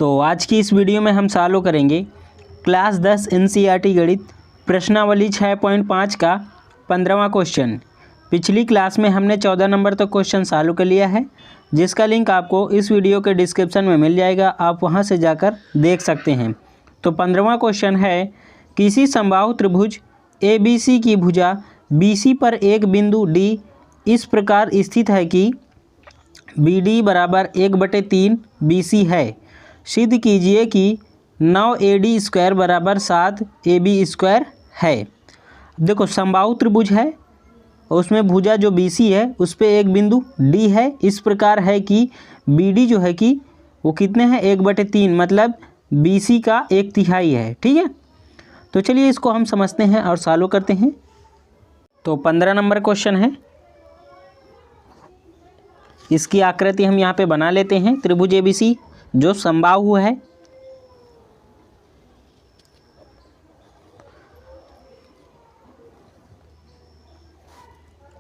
तो आज की इस वीडियो में हम सॉल्व करेंगे क्लास 10 एनसीईआरटी गणित प्रश्नावली 6.5 का 15वां क्वेश्चन। पिछली क्लास में हमने 14 नंबर तक क्वेश्चन सॉल्व कर लिया है, जिसका लिंक आपको इस वीडियो के डिस्क्रिप्शन में मिल जाएगा, आप वहां से जाकर देख सकते हैं। तो 15वां क्वेश्चन है, किसी समबाहु त्रिभुज ABC की भुजा BC पर एक बिंदु D इस प्रकार स्थित है कि BD बराबर 1/3 BC है। सिद्ध कीजिए कि 9AD स्क्वायर बराबर 7AB² है। देखो समबाहु त्रिभुज है, उसमें भुजा जो BC है उस पर एक बिंदु D है। इस प्रकार है कि BD जो है कि वो कितने हैं 1/3, मतलब BC का 1/3 है। ठीक है, तो चलिए इसको हम समझते हैं और सॉल्व करते हैं। तो 15 नंबर क्वेश्चन है, इसकी आकृति हम यहाँ पे बना लेते हैं। त्रिभुज ABC जो समबाहु है,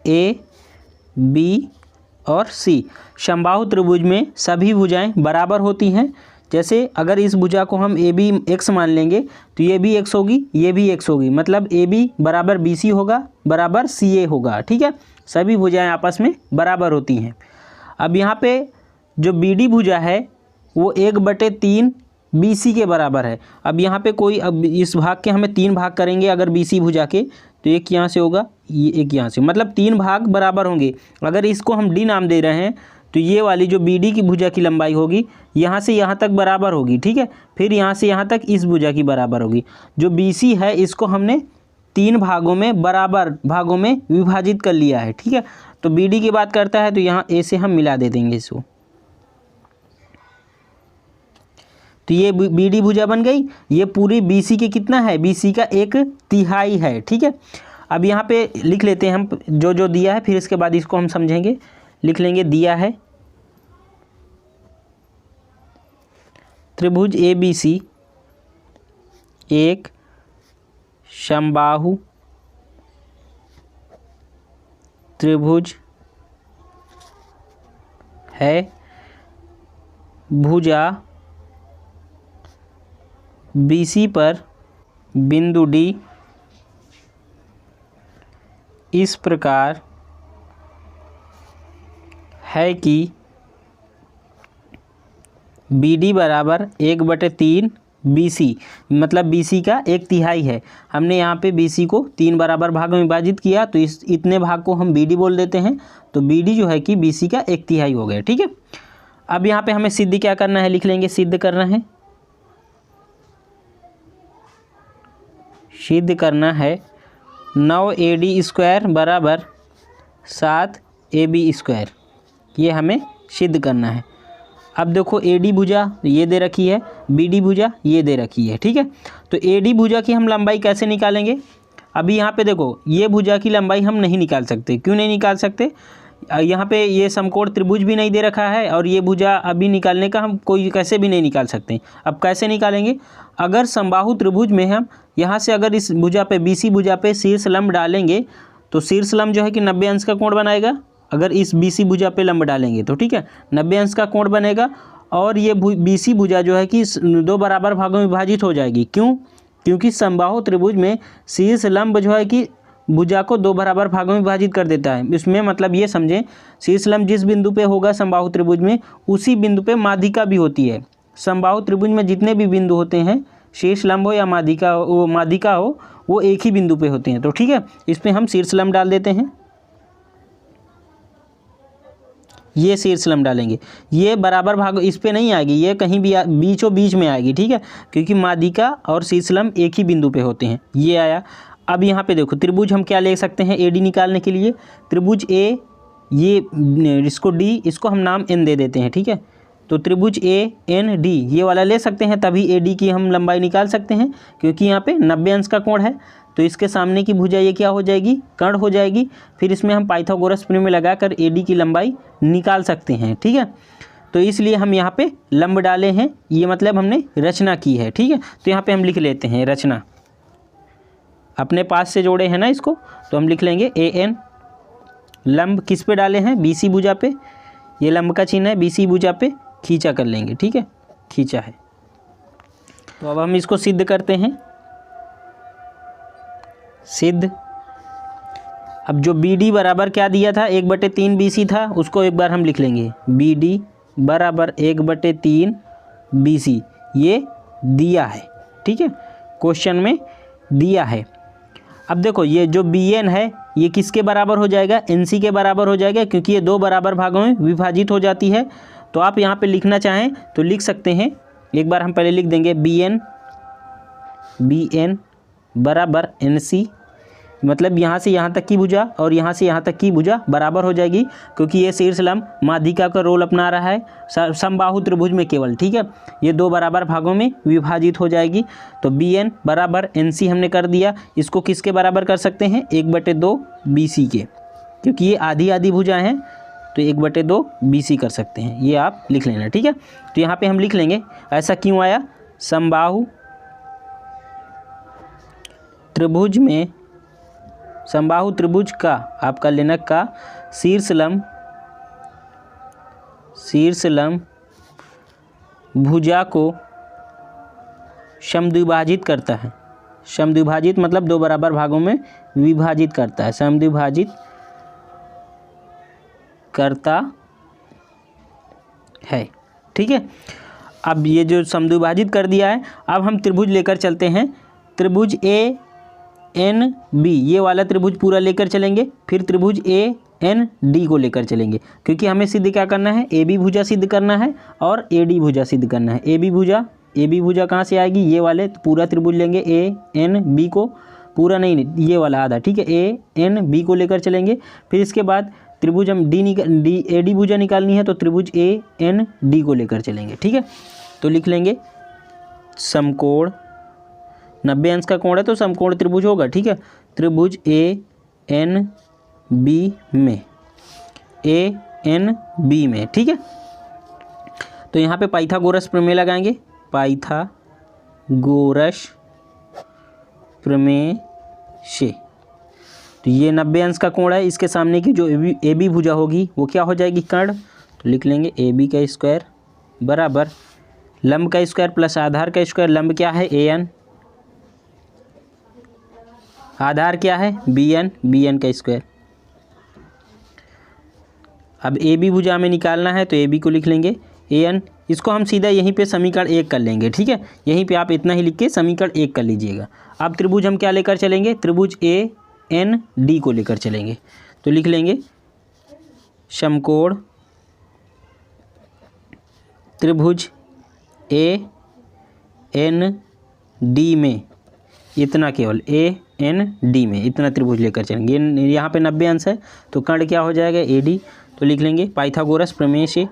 A, B और C। समबाहु त्रिभुज में सभी भुजाएं बराबर होती हैं। जैसे अगर इस भुजा को हम AB x मान लेंगे तो ये भी x होगी, ये भी x होगी, मतलब AB बराबर BC होगा बराबर CA होगा। ठीक है, सभी भुजाएं आपस में बराबर होती हैं। अब यहाँ पे जो BD भुजा है वो 1/3 BC के बराबर है। अब यहाँ पे कोई, अब इस भाग के हमें 3 भाग करेंगे अगर BC भुजा के, तो एक यहाँ से होगा, ये एक यहाँ से, मतलब 3 भाग बराबर होंगे। अगर इसको हम D नाम दे रहे हैं तो ये वाली जो BD की भुजा की लंबाई होगी यहाँ से यहाँ तक बराबर होगी। ठीक है, फिर यहाँ से यहाँ तक इस भुजा की बराबर होगी। जो BC है इसको हमने 3 भागों में, बराबर भागों में विभाजित कर लिया है। ठीक है, तो BD की बात करता है तो यहाँ A से हम मिला दे देंगे इसको, तो ये BD भुजा बन गई। ये पूरी BC के कितना है, BC का 1/3 है। ठीक है, अब यहाँ पे लिख लेते हैं हम जो जो दिया है, फिर इसके बाद इसको हम समझेंगे। लिख लेंगे, दिया है त्रिभुज ABC एक समबाहु त्रिभुज है, भुजा BC पर बिंदु D इस प्रकार है कि BD बराबर 1/3 BC, मतलब BC का 1/3 है। हमने यहाँ पे BC को 3 बराबर भागों में विभाजित किया, तो इस इतने भाग को हम BD बोल देते हैं। तो BD जो है कि BC का 1/3 हो गया। ठीक है, अब यहाँ पे हमें सिद्ध क्या करना है, लिख लेंगे, सिद्ध करना है, सिद्ध करना है 9AD स्क्वायर बराबर 7AB², ये हमें सिद्ध करना है। अब देखो AD भुजा ये दे रखी है, BD भुजा ये दे रखी है। ठीक है, तो AD भुजा की हम लंबाई कैसे निकालेंगे। अभी यहाँ पे देखो ये भुजा की लंबाई हम नहीं निकाल सकते। क्यों नहीं निकाल सकते, यहाँ पे ये समकोण त्रिभुज भी नहीं दे रखा है और ये भुजा अभी निकालने का हम कोई कैसे भी नहीं निकाल सकते। अब कैसे निकालेंगे, अगर समबाहु त्रिभुज में हम यहाँ से अगर इस भुजा पे BC भुजा पे शीर्ष लंब डालेंगे तो शीर्ष लंब जो है कि 90 अंश का कोण बनाएगा। अगर इस BC भुजा पे लंब डालेंगे तो ठीक है 90 अंश का कोण बनेगा, और ये BC भुजा जो है कि 2 बराबर भागों में विभाजित हो जाएगी। क्यों, क्योंकि समबाहु त्रिभुज में शीर्ष लंब जो है कि भुजा को 2 बराबर भागों में विभाजित कर देता है। इसमें मतलब ये समझें, शीर्ष लंब जिस बिंदु पे होगा समबाहु त्रिभुज में उसी बिंदु पे माध्यिका भी होती है। समबाहु त्रिभुज में जितने भी बिंदु होते हैं, शीर्ष लंब हो या माध्यिका हो, वो एक ही बिंदु पे होते हैं। तो ठीक है, इसमें हम शीर्ष लंब डाल देते हैं, ये शीर्ष लंब डालेंगे। ये बराबर भाग इस पे नहीं आएगी, ये कहीं भी बीचों बीच में आएगी। ठीक है, क्योंकि माध्यिका और शीर्ष लंब एक ही बिंदु पे होते हैं। ये आया। अब यहाँ पे देखो त्रिभुज हम क्या ले सकते हैं AD निकालने के लिए, त्रिभुज A, ये इसको D, इसको हम नाम N दे देते हैं। ठीक है, तो त्रिभुज AND ये वाला ले सकते हैं, तभी AD की हम लंबाई निकाल सकते हैं, क्योंकि यहाँ पे 90 अंश का कोण है। तो इसके सामने की भुजा ये क्या हो जाएगी, कर्ण हो जाएगी। फिर इसमें हम पाइथागोरस प्रमेय लगाकर AD की लंबाई निकाल सकते हैं। ठीक है, तो इसलिए हम यहाँ पे लंब डाले हैं, ये मतलब हमने रचना की है। ठीक है, तो यहाँ पे हम लिख लेते हैं रचना, अपने पास से जोड़े हैं ना इसको, तो हम लिख लेंगे AN। लंब किस पे डाले हैं, BC भुजा पे, ये लंब का चिन्ह है, BC भुजा पे खींचा कर लेंगे। ठीक है, खींचा है। तो अब हम इसको सिद्ध करते हैं। सिद्ध। अब जो BD बराबर क्या दिया था, 1/3 BC था, उसको एक बार हम लिख लेंगे। BD बराबर 1/3 BC ये दिया है, ठीक है, क्वेश्चन में दिया है। अब देखो ये जो BN है ये किसके बराबर हो जाएगा, NC के बराबर हो जाएगा, क्योंकि ये 2 बराबर भागों में विभाजित हो जाती है। तो आप यहाँ पे लिखना चाहें तो लिख सकते हैं। एक बार हम पहले लिख देंगे BN बराबर NC, मतलब यहाँ से यहाँ तक की भुजा और यहाँ से यहाँ तक की भुजा बराबर हो जाएगी, क्योंकि ये शीर्ष लंब माध्यिका का रोल अपना रहा है समबाहु त्रिभुज में केवल, ठीक है। ये 2 बराबर भागों में विभाजित हो जाएगी। तो BN बराबर NC हमने कर दिया। इसको किसके बराबर कर सकते हैं, 1/2 BC के, क्योंकि ये आधी आधी भुजाएं हैं, तो 1/2 BC कर सकते हैं। ये आप लिख लेना, ठीक है। तो यहाँ पर हम लिख लेंगे, ऐसा क्यों आया, समबाहु त्रिभुज में, समबाहु त्रिभुज का आपका लेनक का शीर्ष लंब भुजा को समद्विभाजित करता है। समद्विभाजित मतलब 2 बराबर भागों में विभाजित करता है, समद्विभाजित करता है, ठीक है। अब ये जो समद्विभाजित कर दिया है, अब हम त्रिभुज लेकर चलते हैं। त्रिभुज ANB ये वाला त्रिभुज पूरा लेकर चलेंगे, फिर त्रिभुज AND को लेकर चलेंगे, क्योंकि हमें सिद्ध क्या करना है, AB भुजा सिद्ध करना है और AD भुजा सिद्ध करना है। AB भुजा कहाँ से आएगी, ये वाले, तो पूरा त्रिभुज लेंगे ANB को, पूरा नहीं ये वाला आधा, ठीक है, ANB को लेकर चलेंगे। फिर इसके बाद त्रिभुज हम AD भुजा निकालनी है, तो त्रिभुज AND को लेकर चलेंगे, ठीक है। तो लिख लेंगे समकोण, 90 अंश का कोण है तो समकोण त्रिभुज होगा, ठीक है। त्रिभुज ANB में, ठीक है। तो यहाँ पे पाइथागोरस प्रमेय लगाएंगे, पाइथागोरस प्रमेय से। तो ये 90 अंश का कोण है, इसके सामने की जो AB भुजा होगी वो क्या हो जाएगी, कर्ण। तो लिख लेंगे AB का स्क्वायर बराबर लंब का स्क्वायर प्लस आधार का स्क्वायर। लंब क्या है, AN, आधार क्या है, BN का स्क्वायर। अब AB भुजा में निकालना है, तो AB को लिख लेंगे AN। इसको हम सीधा यहीं पे समीकरण 1 कर लेंगे, ठीक है। यहीं पे आप इतना ही लिख के समीकरण 1 कर लीजिएगा। अब त्रिभुज हम क्या लेकर चलेंगे, त्रिभुज AND को लेकर चलेंगे। तो लिख लेंगे समकोण त्रिभुज AND में, इतना केवल AND में इतना त्रिभुज लेकर चलेंगे। यहाँ पे 90 अंश है, तो कर्ण क्या हो जाएगा, AD। तो लिख लेंगे पाइथागोरस प्रमेय से,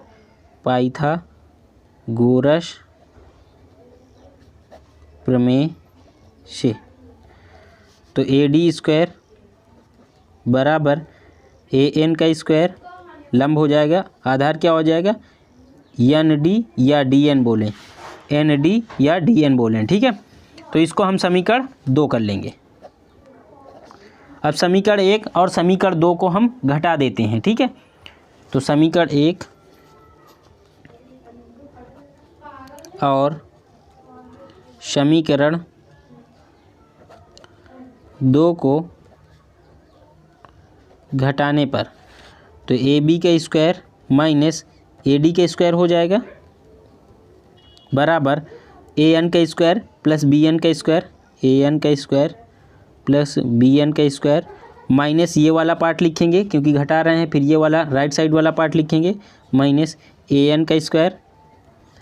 पाइथागोरस प्रमेय से। तो AD स्क्वायर बराबर AN का स्क्वायर, लंब हो जाएगा, आधार क्या हो जाएगा, ND या DN बोलें, ND या DN बोलें, ठीक है। तो इसको हम समीकरण 2 कर लेंगे। अब समीकरण 1 और समीकरण 2 को हम घटा देते हैं, ठीक है। तो समीकरण 1 और समीकरण 2 को घटाने पर तो AB का स्क्वायर माइनस AD का स्क्वायर हो जाएगा बराबर AN का स्क्वायर प्लस BN का स्क्वायर, AN का स्क्वायर प्लस BN का स्क्वायर माइनस ये वाला पार्ट लिखेंगे क्योंकि घटा रहे हैं, फिर ये वाला राइट साइड वाला पार्ट लिखेंगे माइनस AN का स्क्वायर।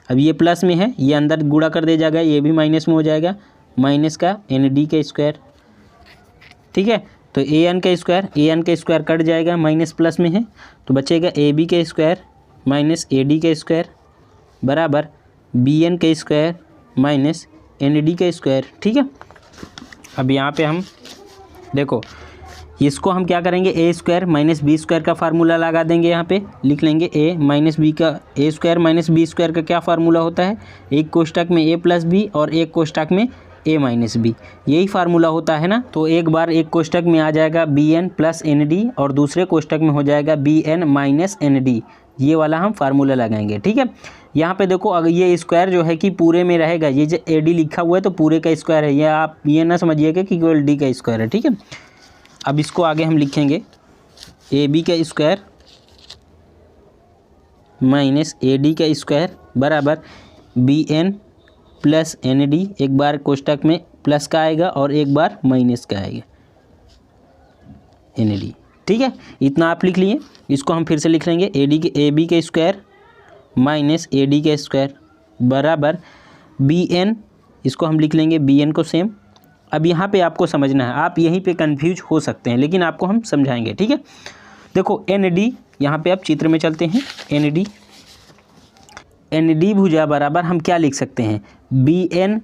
अब ये प्लस में है, ये अंदर गुणा कर दे जाएगा, ये भी माइनस में हो जाएगा, माइनस का ND का स्क्वायर, ठीक है। तो AN का स्क्वायर कट जाएगा, माइनस प्लस में है, तो बचेगा AB का स्क्वायर माइनस AD का स्क्वायर बराबर BN का स्क्वायर माइनस ND का स्क्वायर, ठीक है। अब यहाँ पे हम देखो इसको हम क्या करेंगे, A square minus B square का फार्मूला लगा देंगे। यहाँ पे लिख लेंगे A माइनस B का, A square minus B square का क्या फार्मूला होता है, एक कोष्टक में A प्लस B और एक कोष्टक में A माइनस B, यही फार्मूला होता है ना। तो एक बार एक कोष्टक में आ जाएगा BN प्लस ND और दूसरे कोष्टक में हो जाएगा BN माइनस ND, ये वाला हम फार्मूला लगाएंगे, ठीक है। यहाँ पे देखो अगर ये स्क्वायर जो है कि पूरे में रहेगा, ये जो ए डी लिखा हुआ है तो पूरे का स्क्वायर है, ये आप ये ना समझिएगा कि केवल डी का स्क्वायर है, ठीक है। अब इसको आगे हम लिखेंगे ए बी का स्क्वायर माइनस ए डी का स्क्वायर बराबर b n plus n d, एक बार कोष्टक में प्लस का आएगा और एक बार माइनस का आएगा एन डी, ठीक है। इतना आप लिख लिए। इसको हम फिर से लिख लेंगे ए बी का स्क्वायर माइनस ए डी का स्क्वायर बराबर बी एन, इसको हम लिख लेंगे बी एन को सेम। अब यहाँ पे आपको समझना है, आप यहीं पे कंफ्यूज हो सकते हैं लेकिन आपको हम समझाएंगे, ठीक है। देखो एन डी, यहाँ पे आप चित्र में चलते हैं, एन डी भुजा बराबर हम क्या लिख सकते हैं, बी एन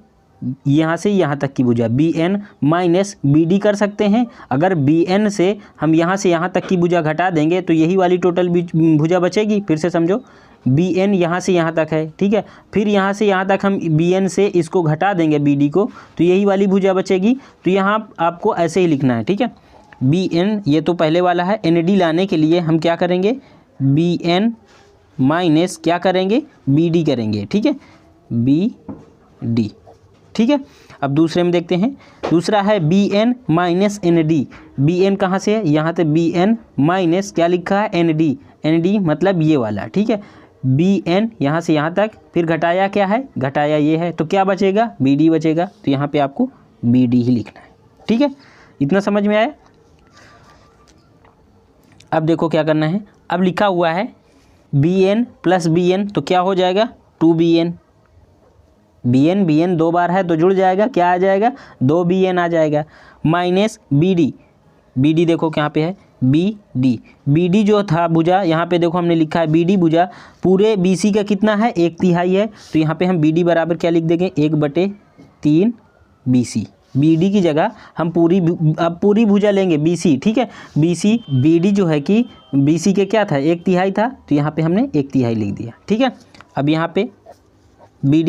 यहाँ से यहाँ तक की भुजा b n minus b d कर सकते हैं। अगर बी एन से हम यहाँ से यहाँ तक की भुजा घटा देंगे तो यही वाली टोटल भुजा बचेगी। फिर से समझो, बी एन यहाँ से यहाँ तक है, ठीक है। फिर यहाँ से यहाँ तक हम बी एन से इसको घटा देंगे बी डी को, तो यही वाली भुजा बचेगी। तो यहाँ आपको ऐसे ही लिखना है, ठीक है। बी एन ये तो पहले वाला है, एन डी लाने के लिए हम क्या करेंगे, बी एन माइनस क्या करेंगे, बी डी करेंगे, ठीक है, बी डी, ठीक है। अब दूसरे में देखते हैं, दूसरा है b n minus n d. B n कहाँ से है, यहाँ से बी एन माइनस क्या लिखा है, एन डी मतलब ये वाला, ठीक है। बी एन यहाँ से यहाँ तक, फिर घटाया क्या है, घटाया ये है, तो क्या बचेगा, बी डी बचेगा। तो यहाँ पे आपको बी डी ही लिखना है, ठीक है। इतना समझ में आया। अब देखो क्या करना है, अब लिखा हुआ है b n plus b n, तो क्या हो जाएगा, 2bn। बी एन 2 बार है तो जुड़ जाएगा, क्या आ जाएगा, 2bn आ जाएगा। माइनस बी डी देखो यहाँ पे है बी डी जो था भुजा, यहाँ पे देखो हमने लिखा है बी डी भुजा पूरे बी सी का कितना है, 1/3 है। तो यहाँ पे हम बी डी बराबर क्या लिख देंगे, 1/3 बी सी। बी डी की जगह हम पूरी भुजा लेंगे बी सी, ठीक है। बी डी जो है कि बी सी के क्या था, 1/3 था, तो यहाँ पे हमने 1/3 लिख दिया, ठीक है। अब यहाँ पे बी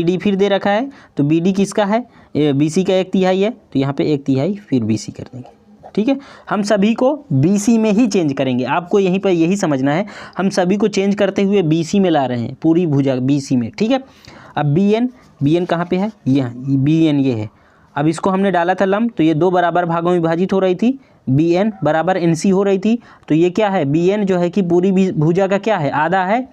डी फिर दे रखा है, तो बी डी किसका है, बी सी का 1/3 है, तो यहाँ पे 1/3 फिर बी सी कर देंगे, ठीक है। हम सभी को बी सी में ही चेंज करेंगे, आपको यहीं पर यही समझना है, हम सभी को चेंज करते हुए बी सी में ला रहे हैं, पूरी भुजा बी सी में, ठीक है। अब बी एन कहाँ पे है, यहाँ बी एन ये है। अब इसको हमने डाला था लंब, तो ये 2 बराबर भागों में विभाजित हो रही थी, बी एन बराबर एन सी हो रही थी। तो ये क्या है, बी एन जो है कि पूरी भुजा का क्या है, आधा है।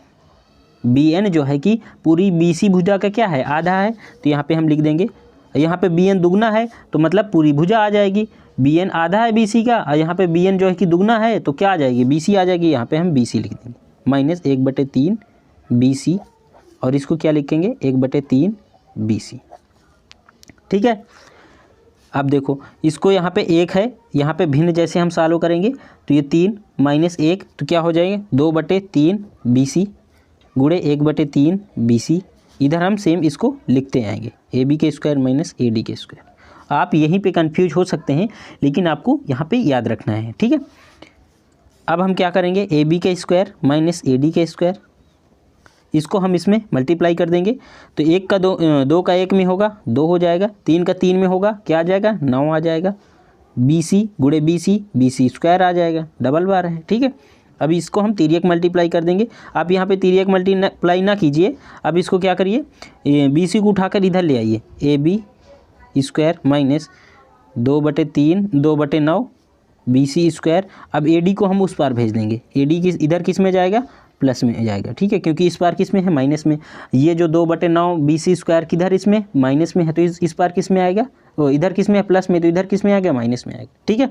बी एन जो है कि पूरी बी सी भुजा का क्या है, आधा है। तो यहाँ पे हम लिख देंगे, यहाँ पे बी एन दुगना है तो मतलब पूरी भुजा आ जाएगी। बी एन आधा है बी सी का, और यहाँ पे बी एन जो है कि दुगना है तो क्या आ जाएगी, बी सी आ जाएगी। यहाँ पे हम बी सी लिख देंगे माइनस 1/3 बी सी, और इसको क्या लिखेंगे, 1/3 बी सी, ठीक है। अब देखो इसको यहाँ पे 1 है, यहाँ पे भिन्न जैसे हम सॉल्व करेंगे तो ये 3 माइनस 1 तो क्या हो जाएंगे, 2/3 बी सी गुणे 1/3 बी सी। इधर हम सेम इसको लिखते आएंगे, ए बी के स्क्वायर माइनस ए डी के स्क्वायर। आप यहीं पे कंफ्यूज हो सकते हैं लेकिन आपको यहाँ पे याद रखना है, ठीक है। अब हम क्या करेंगे, ए बी का स्क्वायर माइनस ए डी का स्क्वायर, इसको हम इसमें मल्टीप्लाई कर देंगे। तो 1 का 2 का 1 में होगा 2 हो जाएगा, 3 का 3 में होगा क्या आ जाएगा, 9 आ जाएगा। बी सी गुणे बी सी स्क्वायर आ जाएगा, डबल बार है, ठीक है। अभी इसको हम तिर्यक मल्टीप्लाई कर देंगे। आप यहाँ पे तिर्यक मल्टीप्लाई ना कीजिए, अब इसको क्या करिए, बी सी को उठाकर इधर ले आइए, a b square minus 2/9 b c square. अब ए डी को हम उस पार भेज देंगे, ए डी इधर किस में जाएगा, प्लस में जाएगा, ठीक है, क्योंकि इस पार किस में है, माइनस में। ये जो 2/9 बी सी स्क्वायर किधर इसमें माइनस में है, तो इस पार किस में आएगा, वो इधर किस में है, प्लस में, तो इधर किस में आ गया, माइनस में आएगा, ठीक है।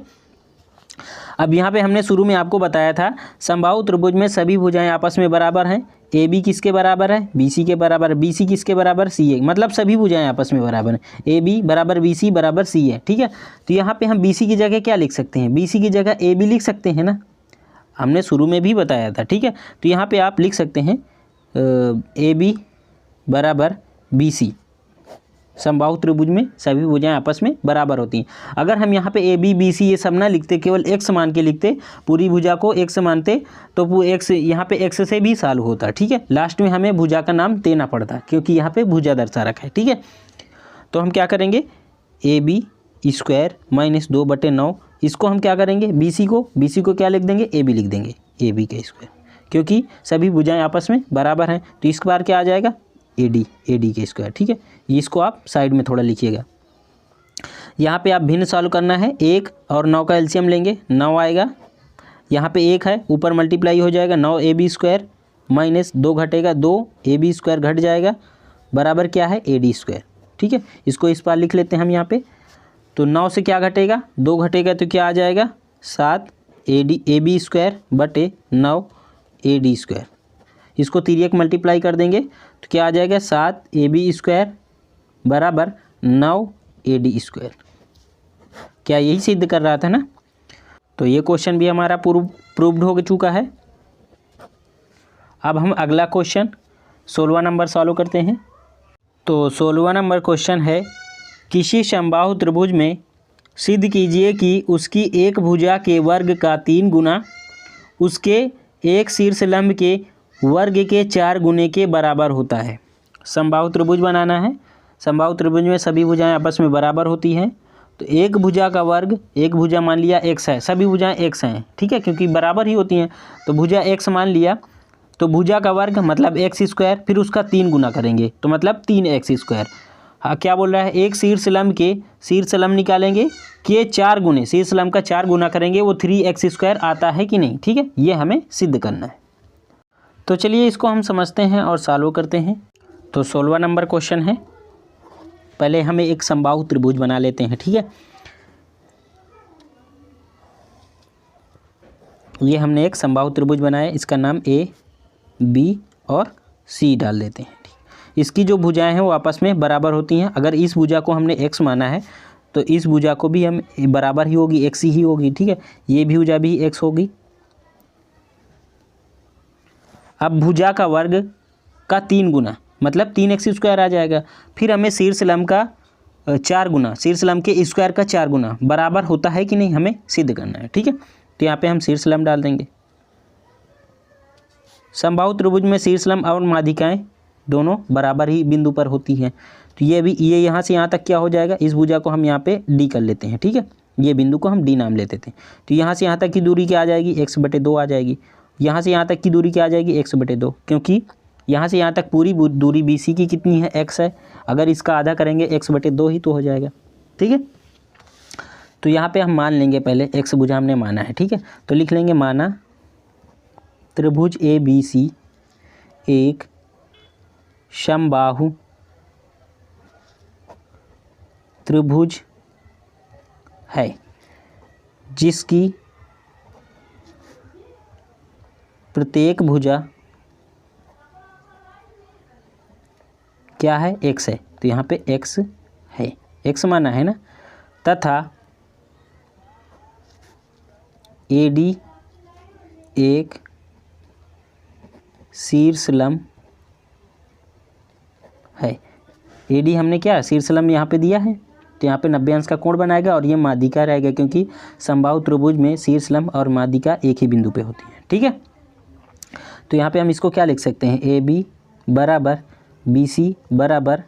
अब यहाँ पे हमने शुरू में आपको बताया था समबाहु त्रिभुज में सभी भुजाएं आपस में बराबर हैं। ए बी किसके बराबर है, बी सी के बराबर है, बी सी किसके बराबर, सी ए, मतलब सभी भुजाएं आपस में बराबर हैं। ए बी बराबर बी सी बराबर सी है, ठीक है। तो यहाँ पे हम बी सी की जगह क्या लिख सकते हैं, बी सी की जगह ए बी लिख सकते हैं ना, हमने शुरू में भी बताया था, ठीक है। तो यहाँ पे आप लिख सकते हैं ए बी बराबर बी सी, समबाहु त्रिभुज में सभी भुजाएं आपस में बराबर होती हैं। अगर हम यहाँ पे ए बी बी सी ये सब ना लिखते, केवल एक्स मान के लिखते, पूरी भुजा को एक्स मानते, तो वो एक्स यहाँ पे एक्स से भी सॉल्व होता, ठीक है। लास्ट में हमें भुजा का नाम देना पड़ता क्योंकि यहाँ पे भुजा दर्शा रखा है, ठीक है। तो हम क्या करेंगे, ए बी स्क्वायर माइनस 2/9, इसको हम क्या करेंगे, बी सी को क्या लिख देंगे, ए बी लिख देंगे, ए बी का स्क्वायर, क्योंकि सभी भुजाएं आपस में बराबर हैं। तो इस बार क्या आ जाएगा, AD के स्क्वायर। ठीक है, इसको आप साइड में थोड़ा लिखिएगा। यहाँ पे आप भिन्न सॉल्व करना है। 1 और 9 का एलसीएम लेंगे, 9 आएगा। यहाँ पे 1 है, ऊपर मल्टीप्लाई हो जाएगा, 9AB स्क्वायर माइनस 2 घटेगा, 2AB स्क्वायर घट जाएगा, बराबर क्या है, AD स्क्वायर। ठीक है, इसको इस बार लिख लेते हैं हम यहाँ पे। तो 9 से क्या घटेगा, 2 घटेगा, तो क्या आ जाएगा, 7AB स्क्वायर बटे 9AD स्क्वायर। इसको तिर्यक मल्टीप्लाई कर देंगे तो क्या आ जाएगा, 7AB स्क्वायर बराबर 9AD स्क्वायर। क्या यही सिद्ध कर रहा था ना। तो ये क्वेश्चन भी हमारा प्रूव्ड हो चुका है। अब हम अगला क्वेश्चन 16वां नंबर सॉल्व करते हैं। तो 16वां नंबर क्वेश्चन है, किसी समबाहु त्रिभुज में सिद्ध कीजिए कि उसकी एक भुजा के वर्ग का 3 गुना उसके एक शीर्ष लंब के वर्ग के 4 गुने के बराबर होता है। समबाहु त्रिभुज बनाना है। समबाहु त्रिभुज में सभी भुजाएं आपस में बराबर होती हैं। तो एक भुजा का वर्ग, एक भुजा मान लिया x है, सभी भुजाएं x हैं। ठीक है, क्योंकि बराबर ही होती हैं। तो भुजा x मान लिया, तो भुजा का वर्ग मतलब x स्क्वायर, फिर उसका 3 गुना करेंगे तो मतलब 3x स्क्वायर। हाँ, क्या बोल रहा है, एक शीर्ष लंब के शीर्ष लंब निकालेंगे कि 4 गुने, शीर्ष लंब का 4 गुना करेंगे, वो 3x स्क्वायर आता है कि नहीं। ठीक है, ये हमें सिद्ध करना है। तो चलिए इसको हम समझते हैं और सॉल्व करते हैं। तो 16वां नंबर क्वेश्चन है, पहले हमें एक समबाहु त्रिभुज बना लेते हैं। ठीक है, ये हमने एक समबाहु त्रिभुज बनाया, इसका नाम AB और C डाल देते हैं। इसकी जो भुजाएं हैं वो आपस में बराबर होती हैं। अगर इस भुजा को हमने x माना है तो इस भुजा को भी हम बराबर ही होगी, x ही होगी। ठीक है, ये भी भुजा भी x होगी। अब भुजा का वर्ग का 3 गुना मतलब 3x स्क्वायर आ जाएगा। फिर हमें शीर्ष लंब का 4 गुना, शीर्ष लंब के स्क्वायर का 4 गुना बराबर होता है कि नहीं, हमें सिद्ध करना है। ठीक है, तो यहाँ पे हम शीर्ष लंब डाल देंगे। समबाहु त्रिभुज में शीर्ष लंब और माध्यिकाएं दोनों बराबर ही बिंदु पर होती हैं। तो ये यहाँ से यहाँ तक क्या हो जाएगा, इस भुजा को हम यहाँ पे D कर लेते हैं। ठीक है, ये बिंदु को हम D नाम लेते थे। तो यहाँ से यहाँ तक की दूरी क्या आ जाएगी, x/2 आ जाएगी। यहाँ से यहाँ तक की दूरी क्या आ जाएगी, x/2, क्योंकि यहाँ से यहाँ तक पूरी दूरी BC की कितनी है, x है। अगर इसका आधा करेंगे x/2 ही तो हो जाएगा। ठीक है, तो यहाँ पे हम मान लेंगे, पहले x भुजा हमने माना है। ठीक है, तो लिख लेंगे, माना त्रिभुज ABC एक समबाहु त्रिभुज है जिसकी प्रत्येक भुजा क्या है, x है। तो यहाँ पे x है, x माना है ना, तथा AD एक शीर्ष लंब है। AD हमने क्या शीर्ष लंब यहाँ पे दिया है, तो यहाँ पे 90 अंश का कोण बनाएगा और ये माध्यिका रहेगा, क्योंकि समबाहु त्रिभुज में शीर्ष लंब और माध्यिका एक ही बिंदु पे होती है। ठीक है, तो यहाँ पे हम इसको क्या लिख सकते हैं, AB बराबर BC बराबर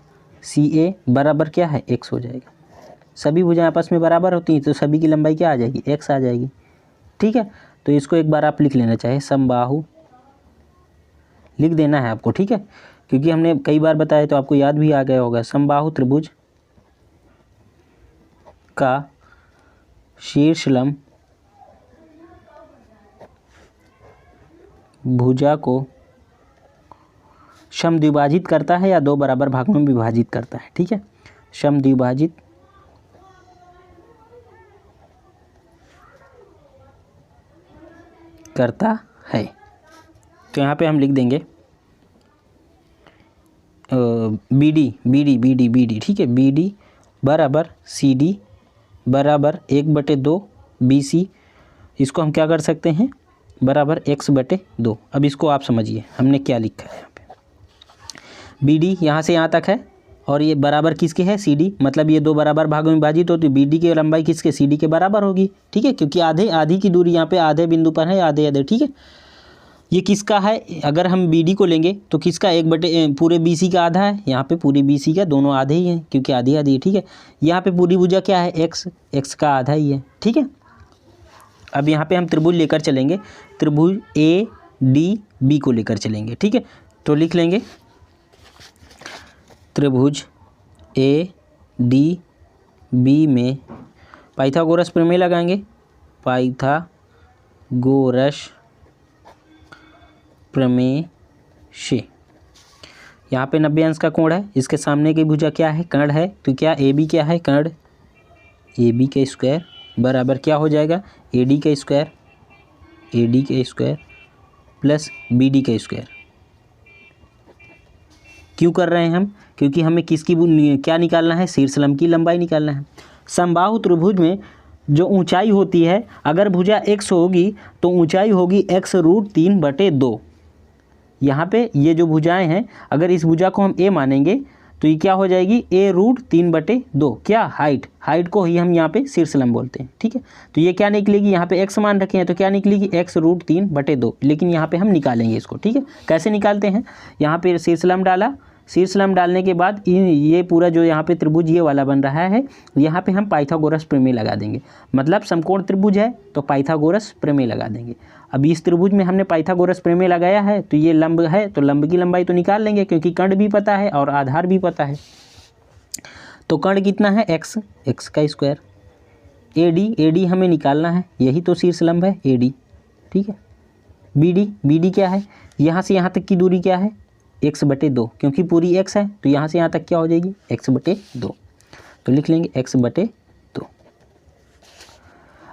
CA बराबर क्या है, x हो जाएगा। सभी भुजाएं आपस में बराबर होती हैं तो सभी की लंबाई क्या आ जाएगी, x आ जाएगी। ठीक है, तो इसको एक बार आप लिख लेना चाहे, समबाहु लिख देना है आपको। ठीक है, क्योंकि हमने कई बार बताया तो आपको याद भी आ गया होगा। समबाहु त्रिभुज का शीर्ष लंब भुजा को समद्विभाजित करता है या 2 बराबर भागों में विभाजित करता है। ठीक है, समद्विभाजित करता है। तो यहाँ पे हम लिख देंगे BD। ठीक है, BD बराबर CD बराबर 1/2 BC। इसको हम क्या कर सकते हैं, बराबर x/2। अब इसको आप समझिए हमने क्या लिखा है यहाँ पे। BD यहाँ से यहाँ तक है और ये बराबर किसके है, CD, मतलब ये 2 बराबर भागों में विभाजित होती है। BD की लंबाई किसके, CD के बराबर होगी। ठीक है, क्योंकि आधी की दूरी यहाँ पे आधे बिंदु पर है, आधे। ठीक है, ये किसका है, अगर हम BD को लेंगे तो किसका, पूरे BC का आधा है। यहाँ पे पूरी BC का दोनों आधे ही हैं, क्योंकि आधी है। ठीक है, यहाँ पे पूरी भुजा क्या है, x का आधा ही है। ठीक है, अब यहाँ पे हम त्रिभुज लेकर चलेंगे। त्रिभुज डी बी को लेकर चलेंगे, ठीक है। तो लिख लेंगे त्रिभुज ए डी बी में पाइथागोरस प्रमेय लगाएंगे, पाइथागोरस प्रमेय से यहाँ पे 90 अंश का कोण है, इसके सामने की भुजा क्या है, कर्ण है, तो क्या ए बी क्या है, कर्ण ए बी का स्क्वायर बराबर क्या हो जाएगा, ए डी का स्क्वायर प्लस बी डी का स्क्वायर। क्यों कर रहे हैं हम, क्योंकि हमें किसकी क्या निकालना है, शीर्षलंब की लंबाई निकालना है। समबाहु त्रिभुज में जो ऊंचाई होती है, अगर भुजा x होगी तो ऊंचाई होगी x√3/2। यहाँ पे ये जो भुजाएं हैं, अगर इस भुजा को हम a मानेंगे तो ये क्या हो जाएगी, a√3/2। क्या, हाइट को ही हम यहाँ पे शीर्षलंब बोलते हैं, ठीक है। तो ये क्या निकलेगी, यहाँ पे x मान रखे हैं तो क्या निकलेगी, x√3/2। लेकिन यहाँ पे हम निकालेंगे इसको, ठीक है। कैसे निकालते हैं, यहाँ पे शीर्षलंब डाला, शीर्षलंब डालने के बाद ये पूरा जो यहाँ पे त्रिभुज ये वाला बन रहा है, यहाँ पे हम पाइथागोरस प्रमेय लगा देंगे। मतलब समकोण त्रिभुज है तो पाइथागोरस प्रमेय लगा देंगे। अब इस त्रिभुज में हमने पाइथागोरस प्रमेय लगाया है तो ये लंब है, तो लंब की लंबाई तो निकाल लेंगे, क्योंकि कर्ण भी पता है और आधार भी पता है। तो कर्ण कितना है, x का स्क्वायर। ए डी हमें निकालना है, यही तो शीर्षलंब है ए डी, ठीक है। बी डी क्या है, यहाँ से यहाँ तक की दूरी क्या है, x/2, क्योंकि पूरी x है तो यहाँ से यहाँ तक क्या हो जाएगी, x/2। तो लिख लेंगे x/2।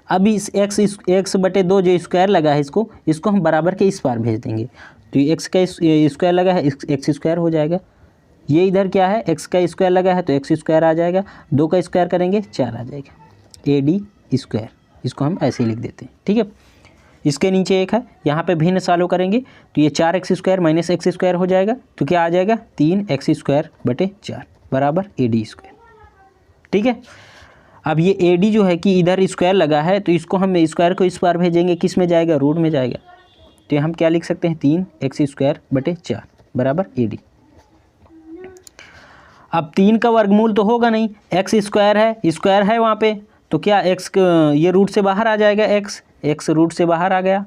अब इस x/2 जो स्क्वायर लगा है, इसको हम बराबर के इस पार भेज देंगे, तो ये x का स्क्वायर लगा है, x स्क्वायर हो जाएगा। ये इधर क्या है, x का स्क्वायर लगा है तो x स्क्वायर आ जाएगा, 2 का स्क्वायर करेंगे 4 आ जाएगा, AD स्क्वायर। इसको हम ऐसे ही लिख देते हैं, ठीक है। इसके नीचे एक है, यहाँ पे भिन्न सालों करेंगे तो ये 4x square minus x square हो जाएगा, तो क्या आ जाएगा, 3x² बराबर AD स्क्वायर, ठीक है। अब ये AD जो है कि इधर स्क्वायर लगा है तो इसको हम स्क्वायर को इस पार भेजेंगे, किस में जाएगा, रूट में जाएगा। तो हम क्या लिख सकते हैं, 3x² बराबर AD। अब 3 का वर्गमूल तो होगा नहीं, x स्क्वायर है वहाँ पे, तो क्या x ये रूट से बाहर आ जाएगा, x रूट से बाहर आ गया।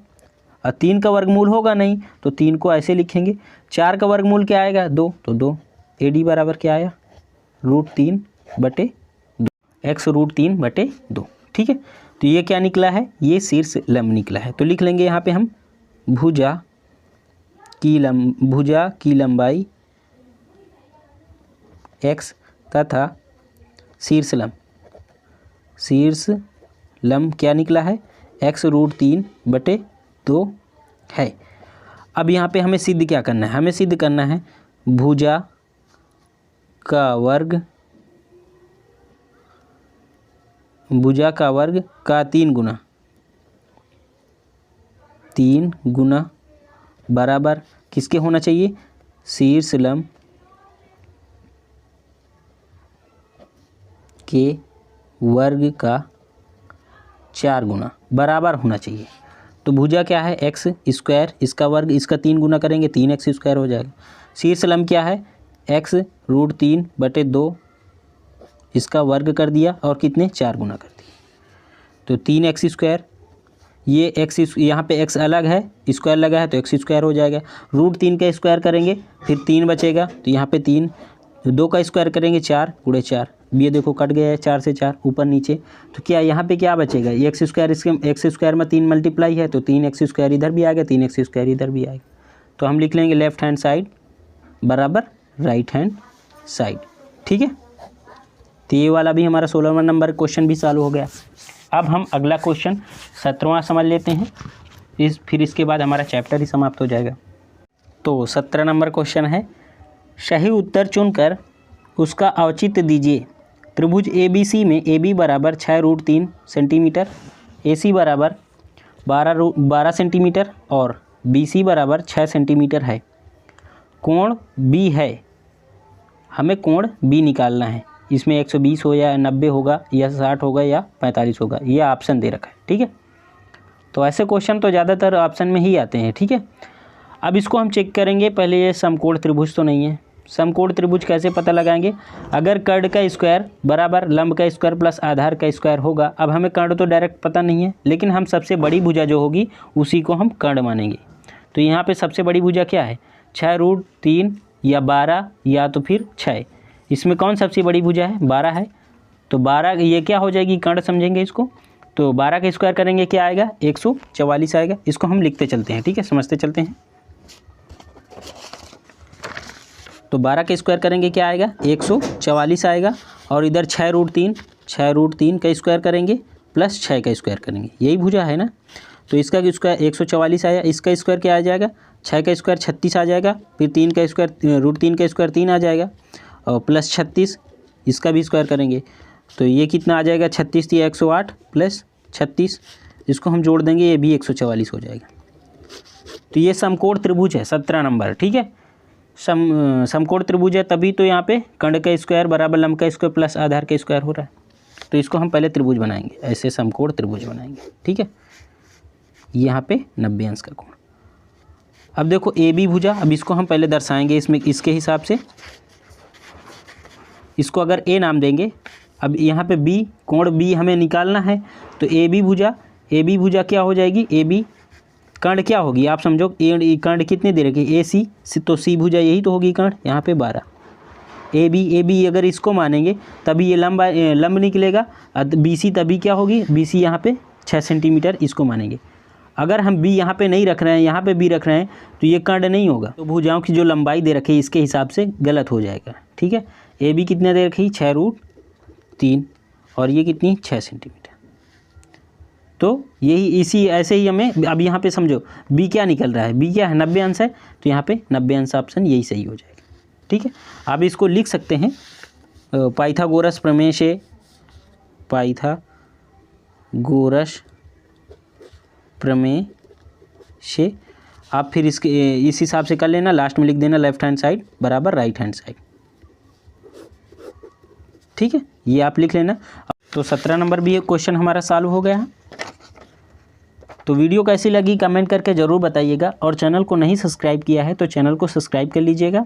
और 3 का वर्गमूल होगा नहीं तो 3 को ऐसे लिखेंगे। 4 का वर्गमूल क्या आएगा, 2, तो 2 AD बराबर क्या आया, √3/2, x √3/2, ठीक है। तो ये क्या निकला है, ये शीर्षलंब निकला है। तो लिख लेंगे यहाँ पे हम भुजा की लंबाई x तथा शीर्षलंब क्या निकला है, x √3/2 है। अब यहाँ पे हमें सिद्ध क्या करना है, हमें सिद्ध करना है भुजा का वर्ग का 3 गुना बराबर किसके होना चाहिए, शीर्षलंब के वर्ग का 4 गुना बराबर होना चाहिए। तो भुजा क्या है, x स्क्वायर, इसका वर्ग इसका 3 गुना करेंगे 3x स्क्वायर हो जाएगा। शीर्षलंब क्या है, x √3/2, इसका वर्ग कर दिया और कितने 4 गुना कर दिया, तो 3x स्क्वायर। ये x यहाँ पे x अलग है, स्क्वायर लगा है तो x स्क्वायर हो जाएगा। √3 का स्क्वायर करेंगे फिर 3 बचेगा, तो यहाँ पे 3, 2 का स्क्वायर करेंगे 4 × 4, ये देखो कट गया है 4 से 4 ऊपर नीचे। तो क्या यहाँ पे क्या बचेगा, ये x स्क्वायर, इसके x स्क्वायर में 3 मल्टीप्लाई है तो 3x स्क्वायर इधर भी आएगा, 3x स्क्वायर इधर भी आएगा। तो हम लिख लेंगे लेफ्ट हैंड साइड बराबर राइट हैंड साइड, ठीक है। तो ये वाला भी हमारा 16वां नंबर क्वेश्चन भी चालू हो गया। अब हम अगला क्वेश्चन 17वां समझ लेते हैं, फिर इसके बाद हमारा चैप्टर ही समाप्त हो जाएगा। तो 17 नंबर क्वेश्चन है, सही उत्तर चुनकर उसका औचित्य दीजिए। त्रिभुज ABC में AB बराबर 6√3 सेंटीमीटर, AC बराबर 12 सेंटीमीटर और BC बराबर 6 सेंटीमीटर है। कोण B है, हमें कोण B निकालना है। इसमें 120 हो या 90 होगा या 60 होगा या 45 होगा, ये ऑप्शन दे रखा है, ठीक है। तो ऐसे क्वेश्चन तो ज़्यादातर ऑप्शन में ही आते हैं, ठीक है। अब इसको हम चेक करेंगे, पहले ये समकोण त्रिभुज तो नहीं है। समकोण त्रिभुज कैसे पता लगाएंगे, अगर कर्ण का स्क्वायर बराबर लंब का स्क्वायर प्लस आधार का स्क्वायर होगा। अब हमें कर्ण तो डायरेक्ट पता नहीं है, लेकिन हम सबसे बड़ी भुजा जो होगी उसी को हम कर्ण मानेंगे। तो यहाँ पे सबसे बड़ी भुजा क्या है, 6√3 या 12 या तो फिर 6। इसमें कौन सबसे बड़ी भुजा है, 12 है। तो 12 ये क्या हो जाएगी, कर्ण समझेंगे इसको। तो 12 का स्क्वायर करेंगे क्या आएगा, 144 आएगा। इसको हम लिखते चलते हैं, ठीक है, समझते चलते हैं। तो 12 का स्क्वायर करेंगे क्या आएगा, 144 आएगा। और इधर 6√3 का स्क्वायर करेंगे प्लस 6 का स्क्वायर करेंगे, यही भुजा है ना। तो इसका स्क्वायर 144 आया, इसका स्क्वायर क्या आ जाएगा, 6 का स्क्वायर 36 आ जाएगा, फिर 3 का स्क्वायर √3 का स्क्वायर 3 आ जाएगा, और प्लस 36 इसका भी स्क्वायर करेंगे। तो ये कितना आ जाएगा, 36 या 108 प्लस 36, इसको हम जोड़ देंगे, ये भी 144 हो जाएगा। तो ये समकोण त्रिभुज है 17 नंबर, ठीक है। समकोण त्रिभुज है, तभी तो यहाँ पे कर्ण का स्क्वायर बराबर लंब का स्क्वायर प्लस आधार का स्क्वायर हो रहा है। तो इसको हम पहले त्रिभुज बनाएंगे, ऐसे समकोण त्रिभुज बनाएंगे, ठीक है। यहाँ पे 90 अंश का कोण। अब देखो ए बी भुजा, अब इसको हम पहले दर्शाएंगे इसमें इसके हिसाब से। इसको अगर ए नाम देंगे, अब यहाँ पे बी, कोण बी हमें निकालना है। तो ए बी भुजा क्या हो जाएगी, ए बी कर्ण क्या होगी, आप समझो ए कर्ण कितने दे रखे, ए सी, तो सी भुजा यही तो होगी कर्ण, यहाँ पे 12। ए बी अगर इसको मानेंगे तभी ये लंब निकलेगा। बी सी तभी क्या होगी, बी सी यहाँ पे 6 सेंटीमीटर, इसको मानेंगे। अगर हम बी यहाँ पे नहीं रख रहे हैं, यहाँ पे बी रख रहे हैं, तो ये कर्ण नहीं होगा। तो भुजाओं की जो लंबाई दे रखी है इसके हिसाब से गलत हो जाएगा, ठीक है। ए बी कितने दे रखी, 6√3, और ये कितनी, 6 सेंटीमीटर। तो यही इसी ऐसे ही हमें अब यहाँ पे समझो बी क्या निकल रहा है, बी क्या है, 90 अंश है। तो यहाँ पे 90 अंश ऑप्शन यही सही हो जाएगा, ठीक है। आप इसको लिख सकते हैं पाइथागोरस प्रमेय से, पाइथागोरस प्रमेय से आप फिर इसके इस हिसाब से कर लेना, लास्ट में लिख देना लेफ्ट हैंड साइड बराबर राइट हैंड साइड, ठीक है। ये आप लिख लेना। तो 17 नंबर भी एक क्वेश्चन हमारा सॉल्व हो गया है। तो वीडियो कैसी लगी कमेंट करके ज़रूर बताइएगा, और चैनल को नहीं सब्सक्राइब किया है तो चैनल को सब्सक्राइब कर लीजिएगा।